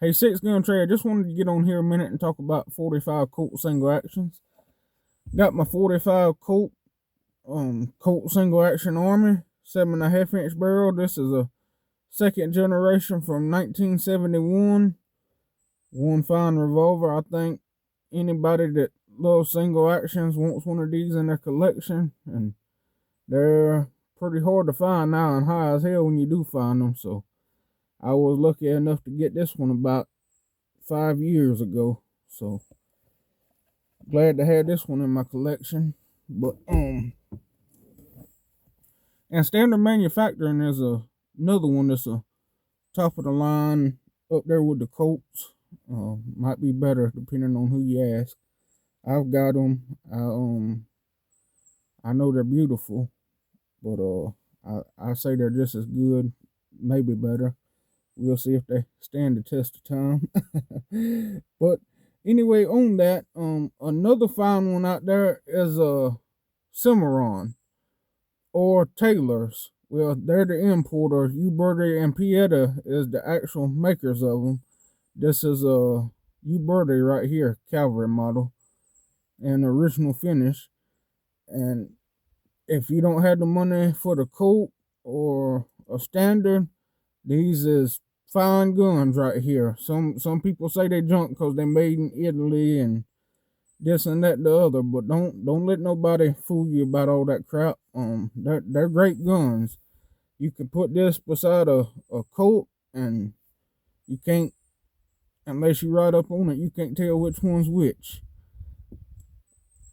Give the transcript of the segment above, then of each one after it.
Hey, Six Gun Trey, I just wanted to get on here a minute and talk about 45 Colt single actions. Got my 45 Colt single action Army, 7.5 inch barrel. This is a second generation from 1971. One fine revolver. I think anybody that loves single actions wants one of these in their collection, and they're pretty hard to find now and high as hell when you do find them. So I was lucky enough to get this one about 5 years ago. So glad to have this one in my collection. But and standard manufacturing is another one that's a top of the line up there with the Colts. Might be better depending on who you ask. I've got them. I know they're beautiful, but I say they're just as good, maybe better. We'll see if they stand the test of time. But anyway, on that, another fine one out there is a Cimarron or Taylor's. Well, they're the importer. Uberti and Pieta is the actual makers of them. This is a Uberti right here, Cavalry model, and original finish. And if you don't have the money for the Colt or a standard, these is fine guns right here. Some people say they junk because they made in Italy and this and that and the other, but don't let nobody fool you about all that crap. They're great guns. You can put this beside a Colt, and you can't, unless you ride up on it, you can't tell which one's which.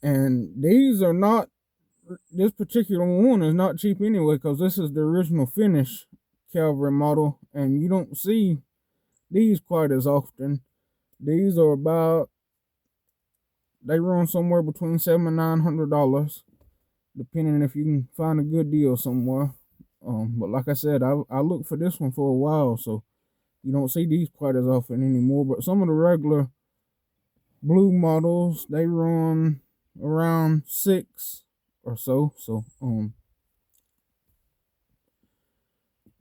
And these are not, this particular one is not cheap anyway, because this is the original finish Cavalry model, and you don't see these quite as often. These are about, they run somewhere between $700 and $900, depending if you can find a good deal somewhere. But like I said, I looked for this one for a while, so you don't see these quite as often anymore. But some of the regular blue models, they run around $6 or so. So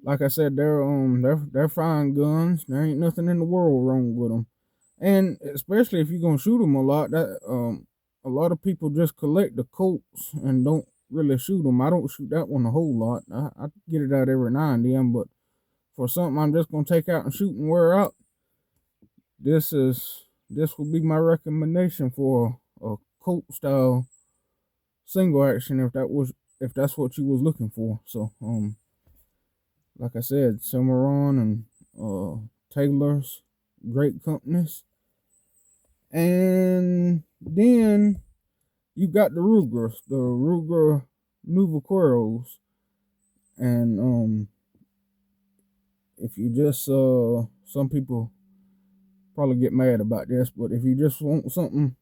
like I said, they're fine guns. There ain't nothing in the world wrong with them. And especially if you're gonna shoot them a lot, that a lot of people just collect the Colts and don't really shoot them. I don't shoot that one a whole lot. I get it out every now and then, but for something I'm just gonna take out and shoot and wear out, this would be my recommendation for a Colt style single action if that's what you was looking for. So like I said, Cimarron and Taylor's, great companies. And then you got the Ruger Nuvaqueros. And if you just some people probably get mad about this, but if you just want something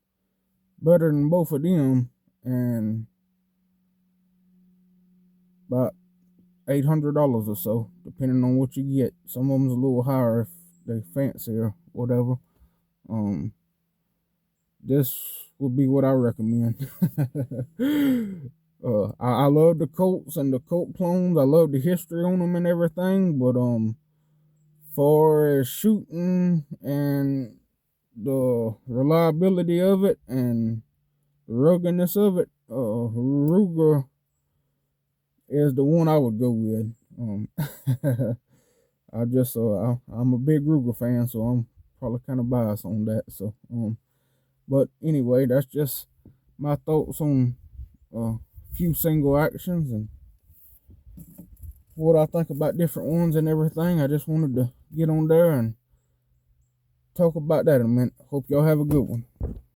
better than both of them, and about $800 or so, depending on what you get. Some of them's a little higher if they fancy or whatever. This would be what I recommend. I love the Colts and the Colt clones. I love the history on them and everything, but far as shooting and the reliability of it and the ruggedness of it, Ruger is the one I would go with. I'm a big Ruger fan, so I'm probably kind of biased on that. So but anyway, that's just my thoughts on a few single actions and what I think about different ones and everything. I just wanted to get on there and talk about that in a minute. Hope y'all have a good one.